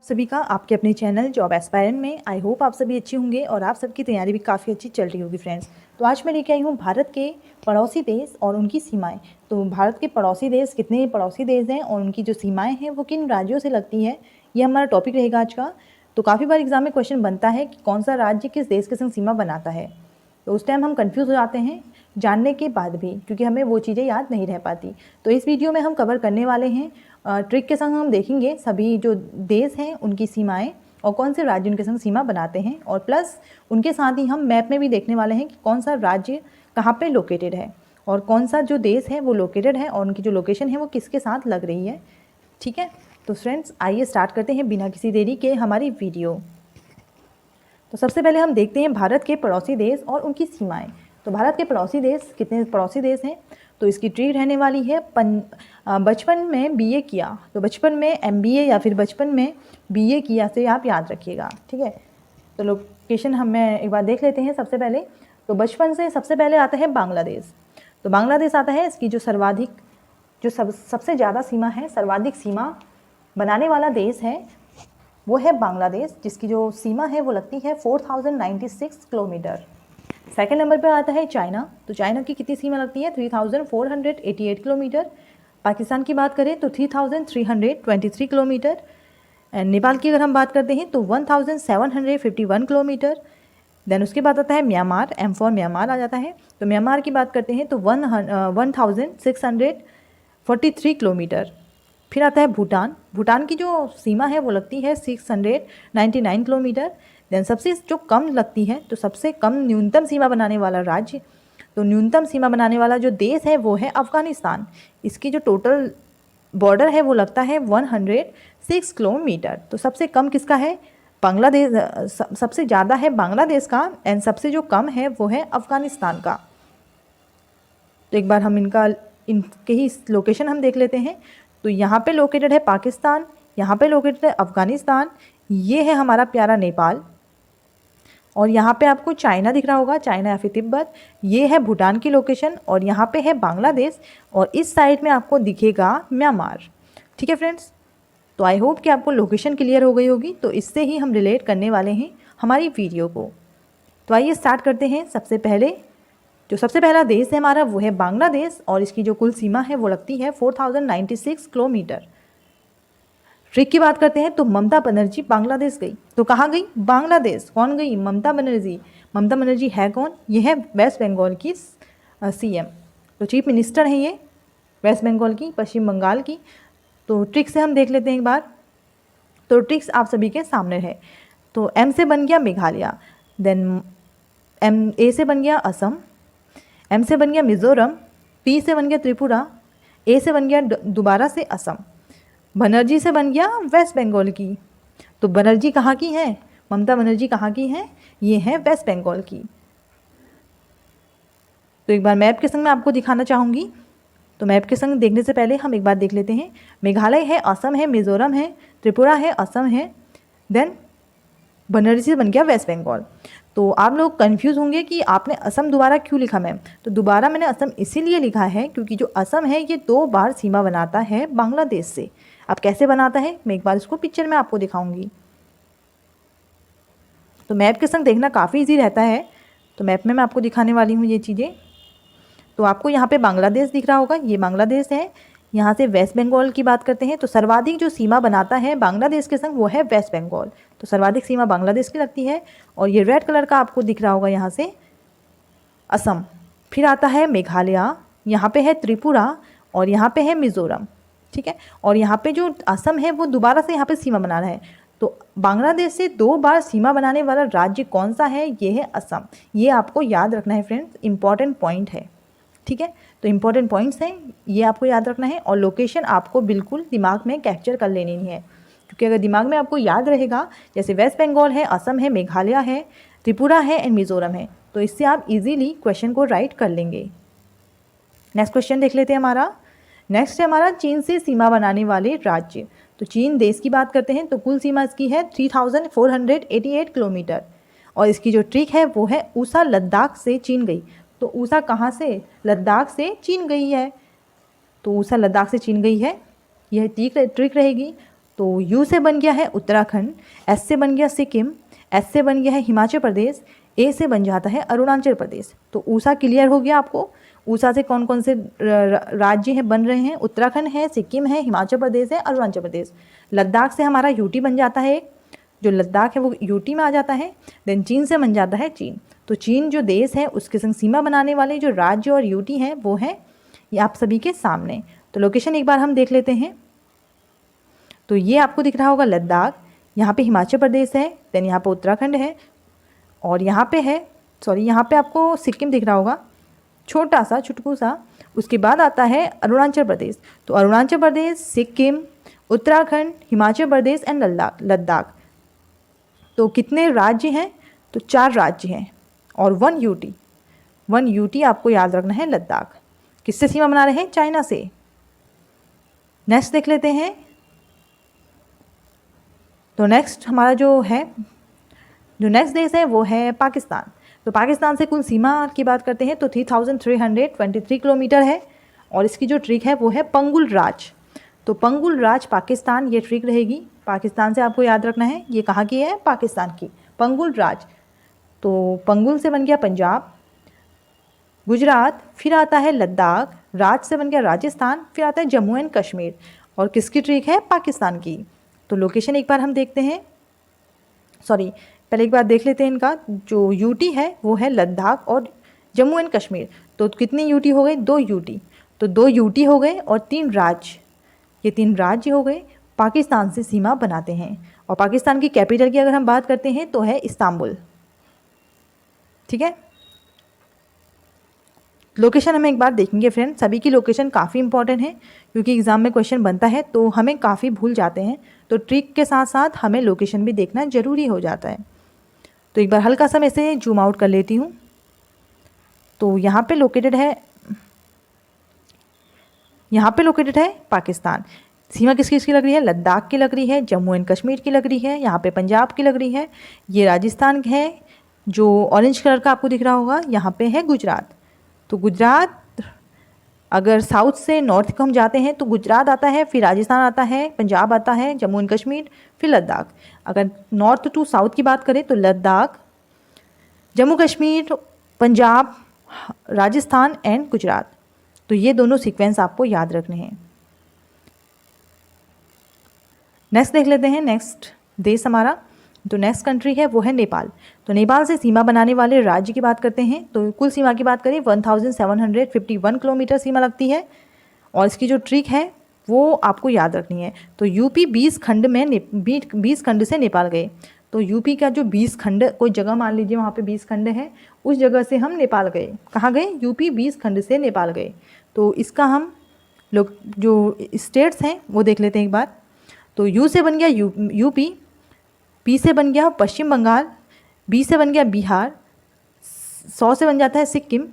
सभी का आपके अपने चैनल जॉब एस्पायरेंट में आई होप आप सभी अच्छे होंगे और आप सबकी तैयारी भी काफ़ी अच्छी चल रही होगी फ्रेंड्स। तो आज मैं लेके आई हूँ भारत के पड़ोसी देश और उनकी सीमाएं। तो भारत के पड़ोसी देश कितने पड़ोसी देश हैं और उनकी जो सीमाएं हैं वो किन राज्यों से लगती है, ये हमारा टॉपिक रहेगा आज का। तो काफ़ी बार एग्जाम में क्वेश्चन बनता है कि कौन सा राज्य किस देश के संग सीमा बनाता है। तो उस टाइम हम कंफ्यूज हो जाते हैं जानने के बाद भी, क्योंकि हमें वो चीज़ें याद नहीं रह पाती। तो इस वीडियो में हम कवर करने वाले हैं ट्रिक के संग हम देखेंगे सभी जो देश हैं उनकी सीमाएं और कौन से राज्य उनके संग सीमा बनाते हैं, और प्लस उनके साथ ही हम मैप में भी देखने वाले हैं कि कौन सा राज्य कहाँ पे लोकेटेड है और कौन सा जो देश है वो लोकेटेड है और उनकी जो लोकेशन है वो किसके साथ लग रही है। ठीक है, तो फ्रेंड्स आइए स्टार्ट करते हैं बिना किसी देरी के हमारी वीडियो। तो सबसे पहले हम देखते हैं भारत के पड़ोसी देश और उनकी सीमाएं। तो भारत के पड़ोसी देश, कितने पड़ोसी देश हैं, तो इसकी ट्रिक रहने वाली है बचपन में बीए किया, तो बचपन में एमबीए या फिर बचपन में बीए किया से आप याद रखिएगा। ठीक है, तो लोकेशन हमें एक बार देख लेते हैं। सबसे पहले तो बचपन से सबसे पहले आता है बांग्लादेश। तो बांग्लादेश आता है, इसकी जो सबसे ज़्यादा सीमा है, सर्वाधिक सीमा बनाने वाला देश है वो है बांग्लादेश, जिसकी जो सीमा है वो लगती है 4096 किलोमीटर। सेकेंड नंबर पर आता है चाइना। तो चाइना की कितनी सीमा लगती है 3488 किलोमीटर। पाकिस्तान की बात करें तो 3323 किलोमीटर। एंड नेपाल की अगर हम बात करते हैं तो 1751 किलोमीटर। देन उसके बाद आता है म्यांमार, एम फॉर म्यांमार आ जाता है। तो म्यांमार की बात करते हैं तो 1643 किलोमीटर। फिर आता है भूटान। भूटान की जो सीमा है वो लगती है 699 किलोमीटर। देन सबसे जो कम लगती है, तो सबसे कम न्यूनतम सीमा बनाने वाला राज्य, तो न्यूनतम सीमा बनाने वाला जो देश है वो है अफ़गानिस्तान। इसकी जो टोटल बॉर्डर है वो लगता है 106 किलोमीटर। तो सबसे कम किसका है, बांग्लादेश। सबसे ज़्यादा है बांग्लादेश का एंड सबसे जो कम है वो है अफ़गानिस्तान का। तो एक बार हम इनके ही लोकेशन हम देख लेते हैं। तो यहाँ पे लोकेटेड है पाकिस्तान, यहाँ पे लोकेटेड है अफ़गानिस्तान, ये है हमारा प्यारा नेपाल, और यहाँ पे आपको चाइना दिख रहा होगा, चाइना या फिर तिब्बत। ये है भूटान की लोकेशन और यहाँ पे है बांग्लादेश, और इस साइड में आपको दिखेगा म्यांमार। ठीक है फ्रेंड्स, तो आई होप कि आपको लोकेशन क्लियर हो गई होगी। तो इससे ही हम रिलेट करने वाले हैं हमारी वीडियो को। तो आइए स्टार्ट करते हैं। सबसे पहला देश है हमारा वो है बांग्लादेश, और इसकी जो कुल सीमा है वो लगती है 4096 किलोमीटर। ट्रिक की बात करते हैं तो ममता बनर्जी बांग्लादेश गई, तो कहाँ गई, बांग्लादेश। कौन गई, ममता बनर्जी। ममता बनर्जी है कौन, ये है वेस्ट बंगाल की सीएम, तो चीफ मिनिस्टर हैं ये वेस्ट बंगाल की, पश्चिम बंगाल की। तो ट्रिक से हम देख लेते हैं एक बार। तो ट्रिक्स आप सभी के सामने है। तो एम से बन गया मेघालय, देन ए से बन गया असम, एम से बन गया मिज़ोरम, पी से बन गया त्रिपुरा, ए से बन गया दोबारा से असम, बनर्जी से बन गया वेस्ट बंगाल की। तो बनर्जी कहाँ की है, ममता बनर्जी कहाँ की है, ये है वेस्ट बंगाल की। तो एक बार मैप के संग मैं आपको दिखाना चाहूँगी। तो मैप के संग देखने से पहले हम एक बार देख लेते हैं। मेघालय है, असम है, मिज़ोरम है, त्रिपुरा है, असम है, देन बनर्जी से बन गया वेस्ट बंगाल। तो आप लोग कंफ्यूज होंगे कि आपने असम दोबारा क्यों लिखा मैम। तो दोबारा मैंने असम इसीलिए लिखा है क्योंकि जो असम है ये 2 बार सीमा बनाता है बांग्लादेश से। अब कैसे बनाता है मैं एक बार इसको पिक्चर में आपको दिखाऊंगी। तो मैप के संग देखना काफ़ी इजी रहता है। तो मैप में मैं आपको दिखाने वाली हूँ ये चीज़ें। तो आपको यहाँ पे बांग्लादेश दिख रहा होगा, ये बांग्लादेश है। यहाँ से वेस्ट बंगाल की बात करते हैं तो सर्वाधिक जो सीमा बनाता है बांग्लादेश के संग वो है वेस्ट बंगाल। तो सर्वाधिक सीमा बांग्लादेश की लगती है, और ये रेड कलर का आपको दिख रहा होगा यहाँ से असम। फिर आता है मेघालय, यहाँ पे है त्रिपुरा, और यहाँ पे है मिज़ोरम। ठीक है, और यहाँ पे जो असम है वो दोबारा से यहाँ पे सीमा बना रहा है। तो बांग्लादेश से 2 बार सीमा बनाने वाला राज्य कौन सा है, ये है असम। ये आपको याद रखना है फ्रेंड्स, इंपॉर्टेंट पॉइंट है। ठीक है, तो इंपॉर्टेंट पॉइंट्स हैं, ये आपको याद रखना है, और लोकेशन आपको बिल्कुल दिमाग में कैप्चर कर लेनी है, क्योंकि अगर दिमाग में आपको याद रहेगा, जैसे वेस्ट बंगाल है, असम है, मेघालय है, त्रिपुरा है एंड मिज़ोरम है, तो इससे आप इजीली क्वेश्चन को राइट कर लेंगे। नेक्स्ट क्वेश्चन देख लेते हैं हमारा। नेक्स्ट है हमारा चीन से सीमा बनाने वाले राज्य। तो चीन देश की बात करते हैं तो कुल सीमा इसकी है 3488 किलोमीटर, और इसकी जो ट्रिक है वो है ऊषा लद्दाख से चीन गई। तो ऊषा कहाँ से, लद्दाख से चीन गई है। तो ऊषा लद्दाख से चीन गई है, यह ट्रिक रहेगी। तो यू से बन गया है उत्तराखंड, एस से बन गया सिक्किम, एस से बन गया है हिमाचल प्रदेश, ए से बन जाता है अरुणाचल प्रदेश। तो ऊषा क्लियर हो गया आपको। ऊषा से कौन कौन से राज्य हैं बन रहे हैं, उत्तराखंड है, सिक्किम है, हिमाचल प्रदेश है, अरुणाचल प्रदेश। लद्दाख से हमारा यूटी बन जाता है, जो लद्दाख है वो यूटी में आ जाता है। देन चीन से बन जाता है चीन। तो चीन जो देश है उसके संग सीमा बनाने वाले जो राज्य और यूटी हैं वो है ये आप सभी के सामने। तो लोकेशन एक बार हम देख लेते हैं। तो ये आपको दिख रहा होगा लद्दाख, यहाँ पे हिमाचल प्रदेश है, देन यहाँ पे उत्तराखंड है, और यहाँ पे है यहाँ पे आपको सिक्किम दिख रहा होगा, छोटा सा चुटकू सा। उसके बाद आता है अरुणाचल प्रदेश। तो अरुणाचल प्रदेश, सिक्किम, उत्तराखंड, हिमाचल प्रदेश एंड लद्दाख। तो कितने राज्य हैं? तो 4 राज्य हैं और 1 यूटी। 1 यूटी आपको याद रखना है लद्दाख। किससे सीमा बना रहे हैं? चाइना से। नेक्स्ट देख लेते हैं। तो नेक्स्ट हमारा जो नेक्स्ट देश है वो है पाकिस्तान। तो पाकिस्तान से कुल सीमा की बात करते हैं तो 3323 किलोमीटर है, और इसकी जो ट्रिक है वो है पंगुल राज। तो पंगुल राज पाकिस्तान ये ट्रिक रहेगी। पाकिस्तान से आपको याद रखना है, ये कहाँ की है? पाकिस्तान की, पंगुल राज। तो पंगुल से बन गया पंजाब, गुजरात, फिर आता है लद्दाख, राज से बन गया राजस्थान, फिर आता है जम्मू एंड कश्मीर। और किसकी ट्रिक है? पाकिस्तान की। तो लोकेशन एक बार हम देखते हैं, पहले एक बार देख लेते हैं इनका। जो यूटी है वो है लद्दाख और जम्मू एंड कश्मीर। तो कितनी यूटी हो गई? 2 यूटी। तो 2 यूटी हो गए और 3 राज्य, ये 3 राज्य हो गए पाकिस्तान से सीमा बनाते हैं। और पाकिस्तान की कैपिटल की अगर हम बात करते हैं तो है इस्तांबुल। ठीक है, लोकेशन हम एक बार देखेंगे फ्रेंड। सभी की लोकेशन काफ़ी इंपॉर्टेंट है क्योंकि एग्ज़ाम में क्वेश्चन बनता है तो हमें काफ़ी भूल जाते हैं। तो ट्रिक के साथ साथ हमें लोकेशन भी देखना ज़रूरी हो जाता है। तो एक बार हल्का सा मैं इसे जूम आउट कर लेती हूँ। तो यहाँ पे लोकेटेड है पाकिस्तान। सीमा किस किस की लग रही है? लद्दाख की लग रही है, जम्मू एंड कश्मीर की लग रही है, यहाँ पे पंजाब की लग रही है, ये राजस्थान है, जो ऑरेंज कलर का आपको दिख रहा होगा यहाँ पे है गुजरात। तो गुजरात, अगर साउथ से नॉर्थ को हम जाते हैं तो गुजरात आता है, फिर राजस्थान आता है, पंजाब आता है, जम्मू एंड कश्मीर, फिर लद्दाख। अगर नॉर्थ टू साउथ की बात करें तो लद्दाख, जम्मू कश्मीर, पंजाब, राजस्थान एंड गुजरात। तो ये दोनों सीक्वेंस आपको याद रखने हैं। नेक्स्ट देख लेते हैं। नेक्स्ट देश हमारा, तो नेक्स्ट कंट्री है वो है नेपाल। तो नेपाल से सीमा बनाने वाले राज्य की बात करते हैं तो कुल सीमा की बात करें 1751 किलोमीटर सीमा लगती है। और इसकी जो ट्रिक है वो आपको याद रखनी है। तो यूपी 20 खंड से नेपाल गए। तो यूपी का जो 20 खंड, कोई जगह मान लीजिए वहाँ पे 20 खंड है, उस जगह से हम नेपाल गए। कहाँ गए? यूपी 20 खंड से नेपाल गए। तो इसका हम लोग जो स्टेट्स हैं वो देख लेते हैं एक बार। तो यू से बन गया यूपी, पी से बन गया पश्चिम बंगाल, बी से बन गया बिहार, 100 से बन जाता है सिक्किम,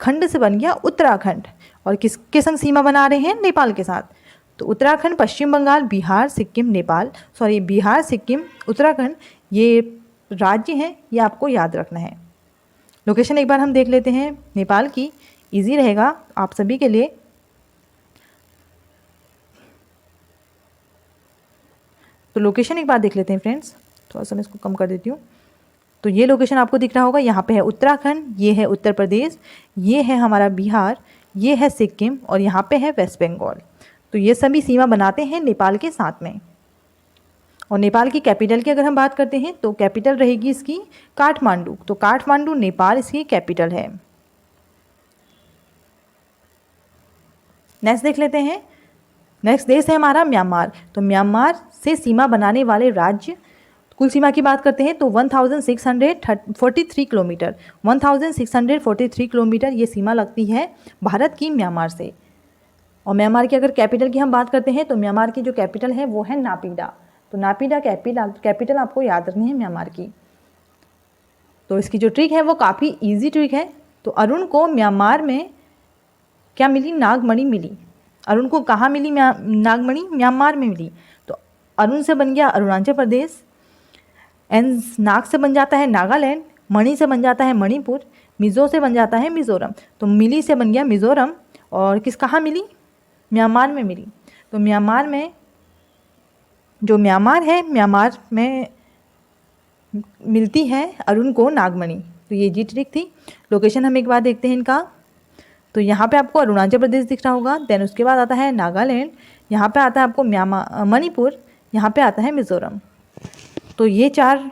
खंड से बन गया उत्तराखंड। और किसके संग सीमा बना रहे हैं? नेपाल के साथ। तो उत्तराखंड, पश्चिम बंगाल, बिहार, सिक्किम, बिहार, सिक्किम, उत्तराखंड, ये राज्य हैं, ये आपको याद रखना है। लोकेशन एक बार हम देख लेते हैं नेपाल की, इजी रहेगा आप सभी के लिए। तो लोकेशन एक बार देख लेते हैं फ्रेंड्स, थोड़ा सा मैं इसको कम कर देती हूँ। तो ये लोकेशन आपको दिख रहा होगा, यहाँ पे है उत्तराखंड, ये है उत्तर प्रदेश, ये है हमारा बिहार, ये है सिक्किम और यहाँ पे है वेस्ट बंगाल। तो ये सभी सीमा बनाते हैं नेपाल के साथ में। और नेपाल की कैपिटल की अगर हम बात करते हैं तो कैपिटल रहेगी इसकी काठमांडू। तो काठमांडू नेपाल इसकी कैपिटल है। नेक्स्ट देख लेते हैं। नेक्स्ट देश है हमारा म्यांमार। तो म्यांमार से सीमा बनाने वाले राज्य, कुल सीमा की बात करते हैं तो 1643 किलोमीटर, 1643 किलोमीटर ये सीमा लगती है भारत की म्यांमार से। और म्यांमार की अगर कैपिटल की हम बात करते हैं तो म्यांमार की जो कैपिटल है वो है नापीडा। तो नापीडा कैपिटल आपको याद रखनी है म्यांमार की। तो इसकी जो ट्रिक है वो काफ़ी इजी ट्रिक है। तो अरुण को म्यांमार में क्या मिली? नागमणि मिली। अरुण को कहाँ मिली नागमणि? म्यांमार में मिली। तो अरुण से बन गया अरुणाचल प्रदेश, एंड नाग से बन जाता है नागालैंड, मणि से बन जाता है मणिपुर, मिज़ो से बन जाता है मिज़ोरम। तो मिली से बन गया मिज़ोरम। और कहाँ मिली? म्यांमार में मिली। तो म्यांमार में जो म्यांमार है, म्यांमार में मिलती है अरुण को नागमणि। तो ये जी ट्रिक थी। लोकेशन हम एक बार देखते हैं इनका। तो यहाँ पे आपको अरुणाचल प्रदेश दिख रहा होगा, देन उसके बाद आता है नागालैंड, यहाँ पे आता है आपको म्यांमार, मणिपुर, यहाँ पे आता है मिज़ोरम। तो ये 4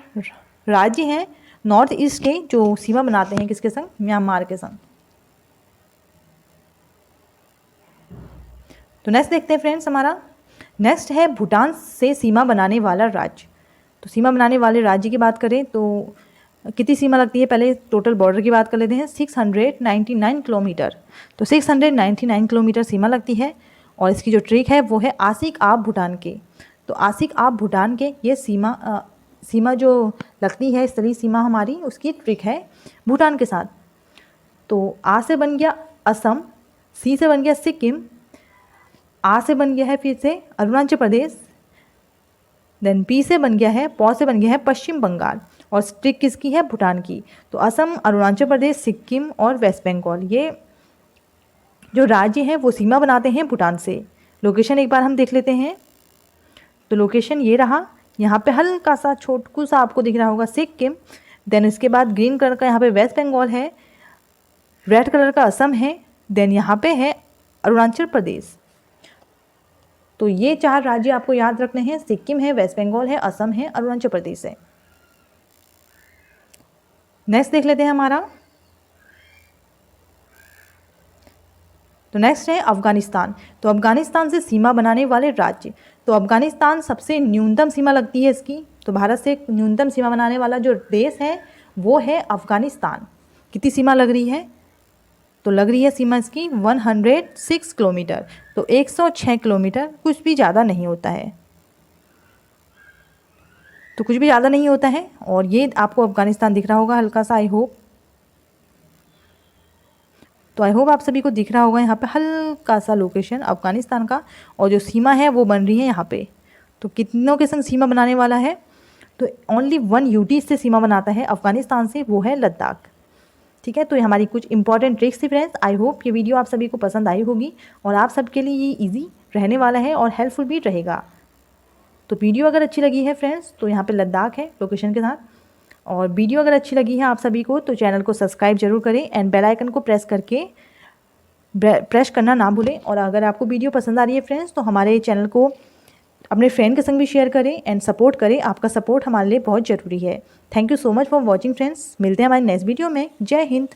राज्य हैं नॉर्थ ईस्ट के जो सीमा बनाते हैं किसके संग, म्यांमार के संग। तो नेक्स्ट देखते हैं फ्रेंड्स हमारा, नेक्स्ट है भूटान से सीमा बनाने वाला राज्य। तो सीमा बनाने वाले राज्य की बात करें तो कितनी सीमा लगती है, पहले टोटल बॉर्डर की बात कर लेते हैं। 699 किलोमीटर। तो 699 किलोमीटर सीमा लगती है। और इसकी जो ट्रिक है वो है आसिक आप भूटान के। तो आसिक आप भूटान के ये सीमा जो लगती है स्थलीय सीमा हमारी, उसकी ट्रिक है भूटान के साथ। तो आ से बन गया असम, सी से बन गया सिक्किम, आ से बन गया है फिर से अरुणाचल प्रदेश, देन पी से बन गया है, पौ से बन गया है पश्चिम बंगाल, और ट्रिक किसकी है, भूटान की। तो असम, अरुणाचल प्रदेश, सिक्किम और वेस्ट बंगाल, ये जो राज्य हैं वो सीमा बनाते हैं भूटान से। लोकेशन एक बार हम देख लेते हैं। तो लोकेशन ये रहा, यहाँ पे हल्का सा छोटकू सा आपको दिख रहा होगा सिक्किम, देन इसके बाद ग्रीन कलर का यहाँ पे वेस्ट बंगाल है, रेड कलर का असम है, देन यहाँ पे है अरुणाचल प्रदेश। तो ये 4 राज्य आपको याद रखने हैं, सिक्किम है, वेस्ट बंगाल है, असम है, अरुणाचल प्रदेश है। नेक्स्ट देख लेते हैं हमारा। तो नेक्स्ट है अफगानिस्तान। तो अफगानिस्तान से सीमा बनाने वाले राज्य। तो अफगानिस्तान सबसे न्यूनतम सीमा लगती है इसकी। तो भारत से न्यूनतम सीमा बनाने वाला जो देश है वो है अफगानिस्तान। कितनी सीमा लग रही है, तो लग रही है सीमा इसकी 106 किलोमीटर। तो 106 किलोमीटर, कुछ भी ज़्यादा नहीं होता है। तो कुछ भी ज़्यादा नहीं होता है। और ये आपको अफगानिस्तान दिख रहा होगा हल्का सा, आई होप। तो आई होप आप सभी को दिख रहा होगा यहाँ पे हल्का सा लोकेशन अफगानिस्तान का, और जो सीमा है वो बन रही है यहाँ पे। तो कितनों के संग सीमा बनाने वाला है, तो ओनली 1 यूटी से सीमा बनाता है अफगानिस्तान से, वो है लद्दाख। ठीक है, तो ये हमारी कुछ इंपॉर्टेंट ट्रिक्स थी फ्रेंड्स। आई होप ये वीडियो आप सभी को पसंद आई होगी और आप सबके लिए ये ईजी रहने वाला है और हेल्पफुल भी रहेगा। तो वीडियो अगर अच्छी लगी है फ्रेंड्स, तो यहाँ पे लद्दाख है लोकेशन के साथ। और वीडियो अगर अच्छी लगी है आप सभी को, तो चैनल को सब्सक्राइब जरूर करें एंड बेल आइकन को प्रेस करना ना भूलें। और अगर आपको वीडियो पसंद आ रही है फ्रेंड्स, तो हमारे चैनल को अपने फ्रेंड के संग भी शेयर करें एंड सपोर्ट करें। आपका सपोर्ट हमारे लिए बहुत ज़रूरी है। Thank you so much for watching friends. मिलते हैं हमारे नेक्स्ट वीडियो में। जय हिंद।